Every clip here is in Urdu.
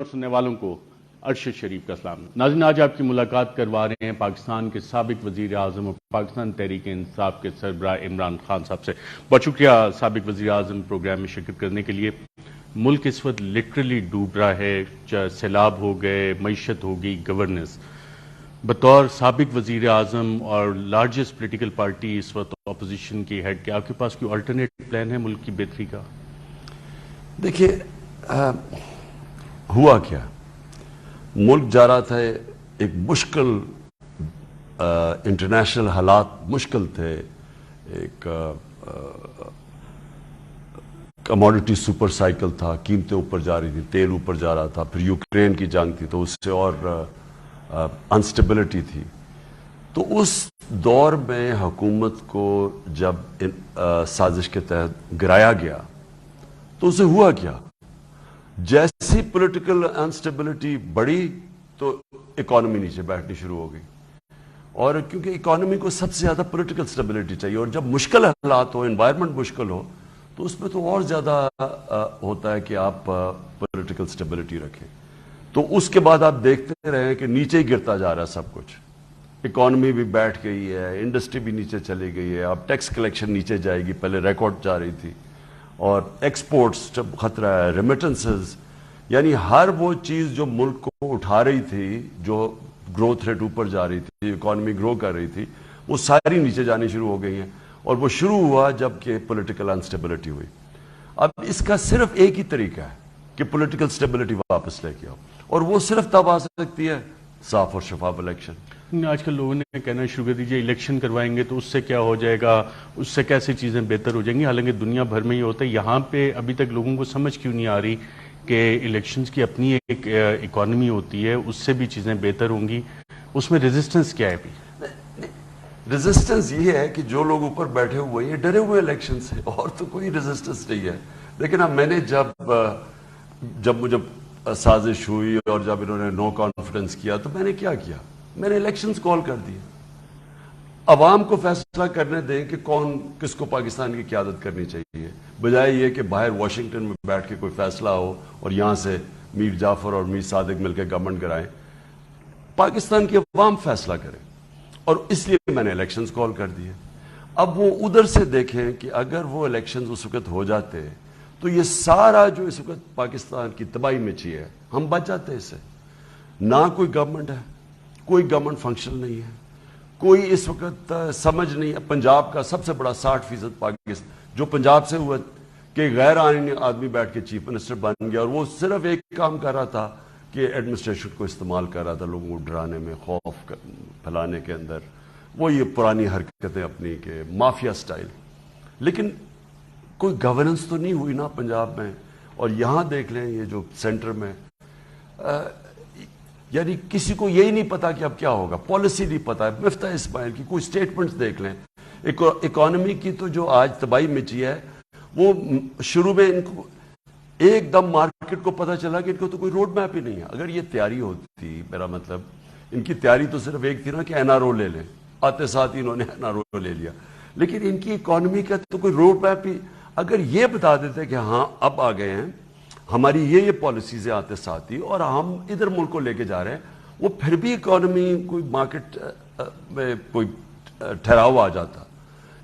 اور سننے والوں کو ارشد شریف کا سلام۔ ناظرین، آج آپ کی ملاقات کروا رہے ہیں پاکستان کے سابق وزیر اعظم اور پاکستان تحریک انصاف کے سربراہ عمران خان صاحب سے۔ بہت شکریہ سابق وزیر اعظم پروگرام میں شرکت کرنے کے لیے۔ ملک اس وقت لٹرلی ڈوب رہا ہے، سیلاب ہو گئے، معیشت ہو گئی، گورننس۔ بطور سابق وزیر اعظم اور لارجسٹ پولیٹیکل پارٹی اس وقت اپوزیشن کی ہیڈ کے، آپ کے پاس کوئی الٹرنیٹ پلان ہے ملک کی بہتری کا؟ دیکھیے، ہوا کیا، ملک جا رہا تھا ایک مشکل انٹرنیشنل حالات مشکل تھے، ایک کموڈٹی سپر سائیکل تھا، قیمتیں اوپر جا رہی تھی، تیل اوپر جا رہا تھا، پھر یوکرین کی جنگ تھی تو اس سے اور انسٹیبلٹی تھی۔ تو اس دور میں حکومت کو جب سازش کے تحت گرایا گیا تو اسے ہوا کیا، جیسی پولیٹیکل انسٹیبلٹی بڑھی تو اکانومی نیچے بیٹھنی شروع ہو گئی، اور کیونکہ اکانومی کو سب سے زیادہ پولیٹیکل سٹیبلٹی چاہیے، اور جب مشکل حالات ہو، انوائرمنٹ مشکل ہو، تو اس میں تو اور زیادہ ہوتا ہے کہ آپ پولیٹیکل سٹیبلٹی رکھیں۔ تو اس کے بعد آپ دیکھتے رہے کہ نیچے ہی گرتا جا رہا ہے سب کچھ، اکانومی بھی بیٹھ گئی ہے، انڈسٹری بھی نیچے چلی گئی ہے، اب ٹیکس کلیکشن نیچے جائے گی، پہلے ریکارڈ جا رہی تھی، اور ایکسپورٹس جب خطرہ ہے، ریمیٹنسز، یعنی ہر وہ چیز جو ملک کو اٹھا رہی تھی، جو گروتھ ریٹ اوپر جا رہی تھی، اکانومی گرو کر رہی تھی، وہ ساری نیچے جانی شروع ہو گئی ہیں، اور وہ شروع ہوا جب کہ پولیٹیکل انسٹیبلٹی ہوئی۔ اب اس کا صرف ایک ہی طریقہ ہے کہ پولیٹیکل سٹیبلٹی واپس لے کے آؤ، اور وہ صرف تب آ سکتی ہے صاف اور شفاف الیکشن۔ آج کل لوگوں نے کہنا شروع کر دیجیے الیکشن کروائیں گے تو اس سے کیا ہو جائے گا، اس سے کیسے چیزیں بہتر ہو جائیں گی، حالانکہ دنیا بھر میں یہ ہوتا ہے، یہاں پہ ابھی تک لوگوں کو سمجھ کیوں نہیں آ رہی کہ الیکشنز کی اپنی ایک اکانومی ہوتی ہے، اس سے بھی چیزیں بہتر ہوں گی، اس میں ریزسٹنس کیا ہے ابھی؟ ریزسٹنس یہ ہے کہ جو لوگ اوپر بیٹھے ہوئے یہ ڈرے ہوئے الیکشن سے، اور تو کوئی ریزسٹنس نہیں ہے۔ لیکن اب میں نے جب مجھے سازش ہوئی اور جب انہوں نے نو کانفیڈنس کیا تو میں نے کیا کیا، میں نے الیکشنز کال کر دیے۔ عوام کو فیصلہ کرنے دیں کہ کون کس کو پاکستان کی قیادت کرنی چاہیے، بجائے یہ کہ باہر واشنگٹن میں بیٹھ کے کوئی فیصلہ ہو اور یہاں سے میر جعفر اور میر صادق مل کے گورنمنٹ کرائیں۔ پاکستان کی عوام فیصلہ کرے، اور اس لیے میں نے الیکشنز کال کر دیے۔ اب وہ ادھر سے دیکھیں کہ اگر وہ الیکشنز اس وقت ہو جاتے تو یہ سارا جو اس وقت پاکستان کی تباہی مچی ہے، ہم بچ جاتے اس سے۔ نہ کوئی گورنمنٹ ہے، کوئی گورنمنٹ فنکشن نہیں ہے، کوئی اس وقت سمجھ نہیں ہے۔ پنجاب کا سب سے بڑا 60% پاکستان جو پنجاب سے ہوا کہ غیر آئینی آدمی بیٹھ کے چیف منسٹر بن گیا، اور وہ صرف ایک کام کر رہا تھا کہ ایڈمنسٹریشن کو استعمال کر رہا تھا لوگوں کو ڈرانے میں، خوف پھیلانے کے اندر، وہ یہ پرانی حرکتیں اپنی کہ مافیا سٹائل۔ لیکن کوئی گورننس تو نہیں ہوئی نا پنجاب میں، اور یہاں دیکھ لیں یہ جو سینٹر میں، یعنی کسی کو یہی نہیں پتا کہ اب کیا ہوگا، پالیسی نہیں پتا ہے۔ مفتاح اسماعیل کی کوئی سٹیٹمنٹس دیکھ لیں، اکانومی کی تو جو آج تباہی مچی ہے، وہ شروع میں ان کو ایک دم مارکیٹ کو پتا چلا کہ ان کو تو کوئی روڈ میپ ہی نہیں ہے۔ اگر یہ تیاری ہوتی، میرا مطلب ان کی تیاری تو صرف ایک تھی نا کہ این آر او لے لیں، آتے ساتھ ہی انہوں نے این آر او لے لیا، لیکن ان کی اکانومی کا تو کوئی روڈ میپ ہی، اگر یہ بتا دیتے کہ ہاں اب آ گئے ہیں، ہماری یہ پالیسیز آتے ساتھ ہی، اور ہم ادھر ملک کو لے کے جا رہے ہیں، وہ پھر بھی اکانومی کوئی مارکیٹ میں کوئی ٹھہراؤ آ جاتا۔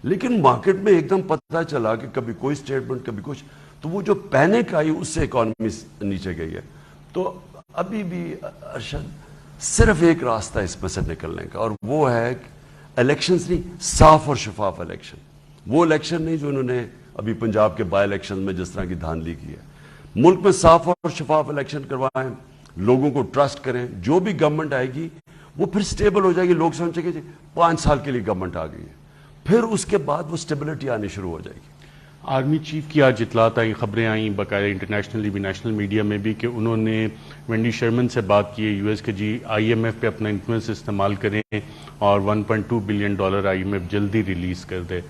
لیکن مارکیٹ میں ایک دم پتہ چلا کہ کبھی کوئی سٹیٹمنٹ کبھی کچھ، تو وہ جو پینک آئی اس سے اکانومی نیچے گئی ہے۔ تو ابھی بھی ارشد صرف ایک راستہ اس میں سے نکلنے کا، اور وہ ہے الیکشنز نہیں، صاف اور شفاف الیکشن۔ وہ الیکشن نہیں جو انہوں نے ابھی پنجاب کے بائی الیکشن میں جس طرح کی دھاندلی کی ہے۔ ملک میں صاف اور شفاف الیکشن کروائیں، لوگوں کو ٹرسٹ کریں، جو بھی گورنمنٹ آئے گی وہ پھر سٹیبل ہو جائے گی، لوگ سمجھیں گے 5 سال کے لیے گورنمنٹ آ گئی ہے، پھر اس کے بعد وہ سٹیبلٹی آنی شروع ہو جائے گی۔ آرمی چیف کی آج اطلاعات آئیں، خبریں آئیں باقاعدہ انٹرنیشنلی بھی، نیشنل میڈیا میں بھی، کہ انہوں نے وینڈی شرمن سے بات کی ہے یو ایس کے، جی آئی ایم ایف پہ اپنا انفلوئنس استعمال کریں اور $1.2 بلین آئی ایم ایف جلدی ریلیز کر دے۔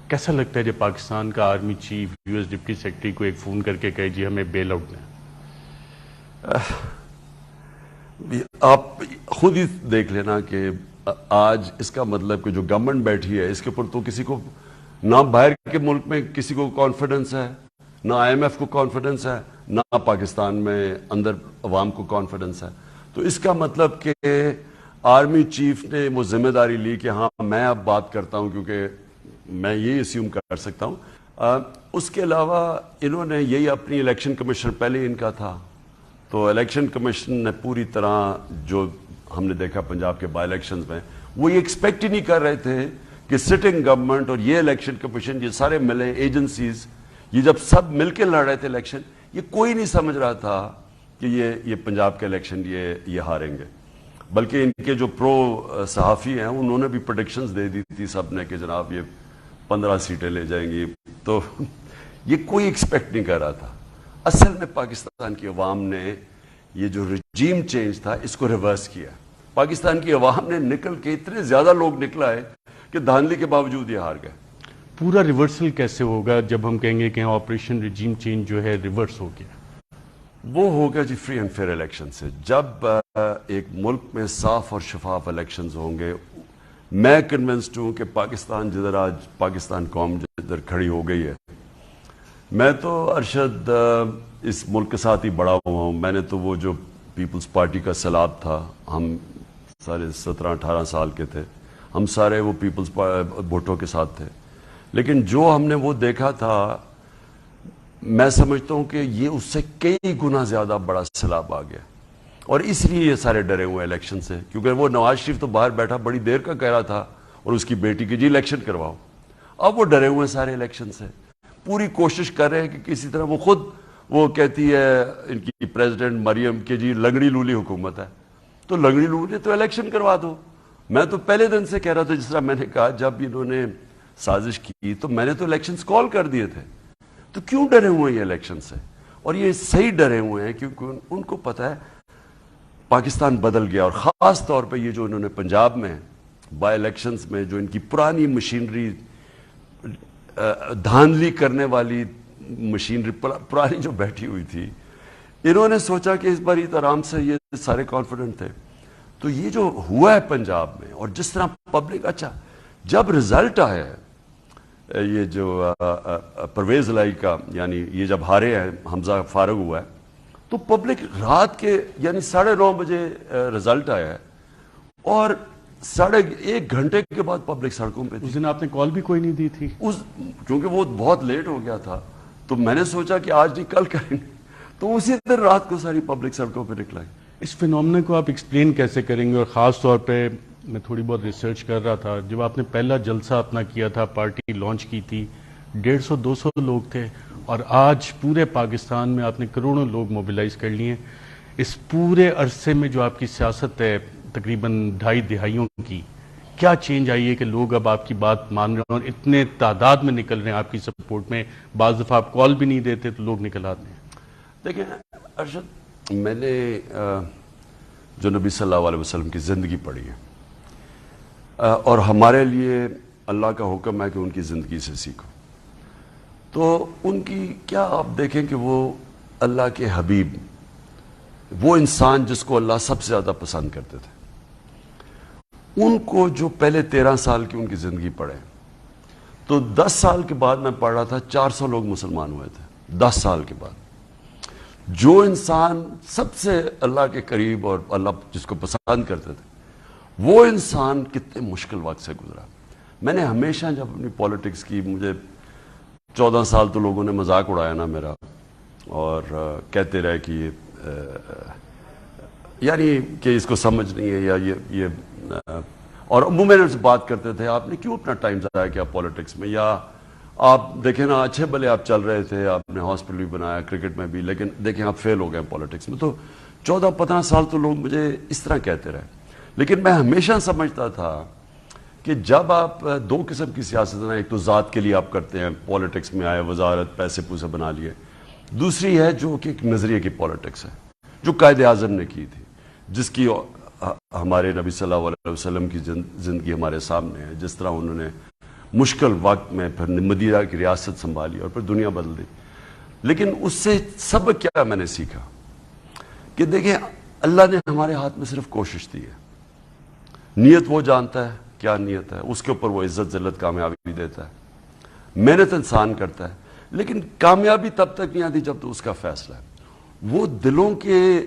کیسا لگتا ہے جب پاکستان کا army chief U S deputy secretary کو ایک فون کر کے کہے جی ہمیں بیل آؤٹ دیں؟ آپ خود ہی دیکھ لینا کہ آج اس کا مطلب کہ جو گورنمنٹ بیٹھی ہے اس کے اوپر تو کسی کو نہ باہر کے ملک میں کسی کو کانفیڈنس ہے، نہ IMF کو کانفیڈنس ہے، نہ پاکستان میں اندر عوام کو کانفیڈنس ہے. تو اس کا مطلب کہ آرمی چیف نے وہ ذمہ داری لی کہ ہاں میں اب بات کرتا ہوں، کیونکہ میں یہ اسیوم کر سکتا ہوں. اس کے علاوہ انہوں نے یہی اپنی الیکشن کمیشن پہلے ان کا تھا، تو الیکشن کمیشن نے پوری طرح جو ہم نے دیکھا پنجاب کے بائی الیکشنز میں، وہ یہ ایکسپیکٹ ہی نہیں کر رہے تھے کہ سٹنگ گورنمنٹ اور یہ الیکشن کمیشن، یہ سارے ملے ایجنسیز، یہ جب سب مل کے لڑ رہے تھے الیکشن، یہ کوئی نہیں سمجھ رہا تھا کہ یہ پنجاب کے الیکشن یہ ہاریں گے. بلکہ ان کے جو پرو صحافی ہیں انہوں نے بھی پریڈکشنز دے دی تھی سب نے کہ جناب یہ 15 سیٹیں لے جائیں گی. تو یہ کوئی ایکسپیکٹ نہیں کر رہا تھا. اصل میں پاکستان کی عوام نے یہ جو رجیم چینج تھا اس کو ریورس کیا. پاکستان کی عوام نے نکل کے، اتنے زیادہ لوگ نکلا ہے کہ دھاندلی کے باوجود یہ ہار گئے. پورا ریورسل کیسے ہوگا جب ہم کہیں گے کہ آپریشن رجیم چینج جو ہے ریورس ہو گیا؟ وہ ہوگا جی فری اینڈ فیئر الیکشن سے. جب ایک ملک میں صاف اور شفاف الیکشنز ہوں گے، میں کنونسڈ ہوں کہ پاکستان جدھر آج پاکستان قوم جدھر کھڑی ہو گئی ہے. میں تو ارشد اس ملک کے ساتھ ہی بڑا ہوا ہوں. میں نے تو وہ جو پیپلز پارٹی کا سیلاب تھا، ہم سارے 17-18 سال کے تھے، ہم سارے وہ پیپلز بھٹو کے ساتھ تھے. لیکن جو ہم نے وہ دیکھا تھا، میں سمجھتا ہوں کہ یہ اس سے کئی گنا زیادہ بڑا سیلاب آ گیا. اور اس لیے یہ سارے ڈرے ہوئے الیکشن سے، کیونکہ وہ نواز شریف تو باہر بیٹھا بڑی دیر کا کہہ رہا تھا اور اس کی بیٹی کی جی الیکشن کرواؤ. اب وہ ڈرے ہوئے سارے الیکشن سے، پوری کوشش کر رہے ہیں کہ کسی طرح وہ کہتی ہے ان کی پریزیڈنٹ مریم کہ جی لنگڑی لولی حکومت ہے، تو لنگڑی لولی تو الیکشن کروا دو. میں تو پہلے دن سے کہہ رہا تھا، جس طرح میں نے کہا جب انہوں نے سازش کی تو میں نے تو الیکشنز کال کر دیے تھے. تو کیوں ڈرے ہوئے ہیں یہ الیکشن سے؟ اور یہ صحیح ڈرے ہوئے ہیں کیونکہ ان کو پتہ ہے پاکستان بدل گیا. اور خاص طور پہ یہ جو انہوں نے پنجاب میں بائی الیکشنز میں جو ان کی پرانی مشینری، دھاندلی کرنے والی مشینری پرانی جو بیٹھی ہوئی تھی، انہوں نے سوچا کہ اس بار آرام سے یہ سارے کانفیڈنٹ تھے. تو یہ جو ہوا ہے پنجاب میں، اور جس طرح پبلک، اچھا جب رزلٹ آیا ہے یہ جو پرویز الہی کا، یعنی یہ جب ہارے ہیں، حمزہ فارغ ہوا ہے، تو پبلک رات کے یعنی 9:30 بجے رزلٹ آیا ہے اور 1.5 گھنٹے کے بعد پبلک سڑکوں پہ تھی. اس دن آپ نے کال بھی کوئی نہیں دی تھی؟ کیونکہ وہ بہت لیٹ ہو گیا تھا، تو میں نے سوچا کہ آج نہیں کل کریں گے، تو اسی دن رات کو ساری پبلک سڑکوں پہ نکلائی. اس فینومنا کو آپ ایکسپلین کیسے کریں گے؟ اور خاص طور پہ میں تھوڑی بہت ریسرچ کر رہا تھا، جب آپ نے پہلا جلسہ اپنا کیا تھا، پارٹی لانچ کی تھی، 150-200 لوگ تھے، اور آج پورے پاکستان میں آپ نے کروڑوں لوگ موبیلائز کر لیے. اس پورے عرصے میں جو آپ کی سیاست ہے تقریباً 2.5 دہائیوں کی، کیا چینج آئی ہے کہ لوگ اب آپ کی بات مان رہے ہیں اور اتنے تعداد میں نکل رہے ہیں آپ کی سپورٹ میں؟ بعض دفعہ آپ کال بھی نہیں دیتے تو لوگ نکل آتے ہیں. دیکھیں ارشد، میں نے جو نبی صلی اللہ علیہ وسلم کی زندگی پڑھی ہے، اور ہمارے لیے اللہ کا حکم ہے کہ ان کی زندگی سے سیکھو. تو ان کی کیا آپ دیکھیں کہ وہ اللہ کے حبیب، وہ انسان جس کو اللہ سب سے زیادہ پسند کرتے تھے، ان کو جو پہلے 13 سال کی ان کی زندگی پڑھے، تو 10 سال کے بعد میں پڑھ رہا تھا 400 لوگ مسلمان ہوئے تھے 10 سال کے بعد. جو انسان سب سے اللہ کے قریب اور اللہ جس کو پسند کرتے تھے، وہ انسان کتنے مشکل وقت سے گزرا. میں نے ہمیشہ جب اپنی پالیٹکس کی، مجھے 14 سال تو لوگوں نے مذاق اڑایا نا میرا، اور کہتے رہے کہ یعنی کہ اس کو سمجھ نہیں ہے، یا یہ اور عموماً سے بات کرتے تھے آپ نے کیوں اپنا ٹائم ضائع کیا پالیٹکس میں، یا آپ دیکھیں نا اچھے بھلے آپ چل رہے تھے، آپ نے ہاسپٹل بھی بنایا، کرکٹ میں بھی، لیکن دیکھیں آپ فیل ہو گئے پالیٹکس میں. تو 14-15 سال تو لوگ مجھے اس طرح کہتے رہے. لیکن میں ہمیشہ سمجھتا تھا کہ جب آپ 2 قسم کی سیاست ہیں، ایک تو ذات کے لیے آپ کرتے ہیں، پالیٹکس میں آئے، وزارت، پیسے پوسے بنا لیے. دوسری ہے جو کہ ایک نظریے کی پالیٹکس ہے، جو قائد اعظم نے کی تھی، جس کی ہمارے نبی صلی اللہ علیہ وسلم کی زندگی ہمارے سامنے ہے، جس طرح انہوں نے مشکل وقت میں پھر مدینہ کی ریاست سنبھالی اور پھر دنیا بدل دی. لیکن اس سے سبق کیا میں نے سیکھا کہ دیکھیں اللہ نے ہمارے ہاتھ میں صرف کوشش دی ہے. نیت وہ جانتا ہے کیا نیت ہے، اس کے اوپر وہ عزت ذلت کامیابی دیتا ہے. محنت انسان کرتا ہے، لیکن کامیابی تب تک نہیں آتی جب تو اس کا فیصلہ ہے. وہ دلوں کے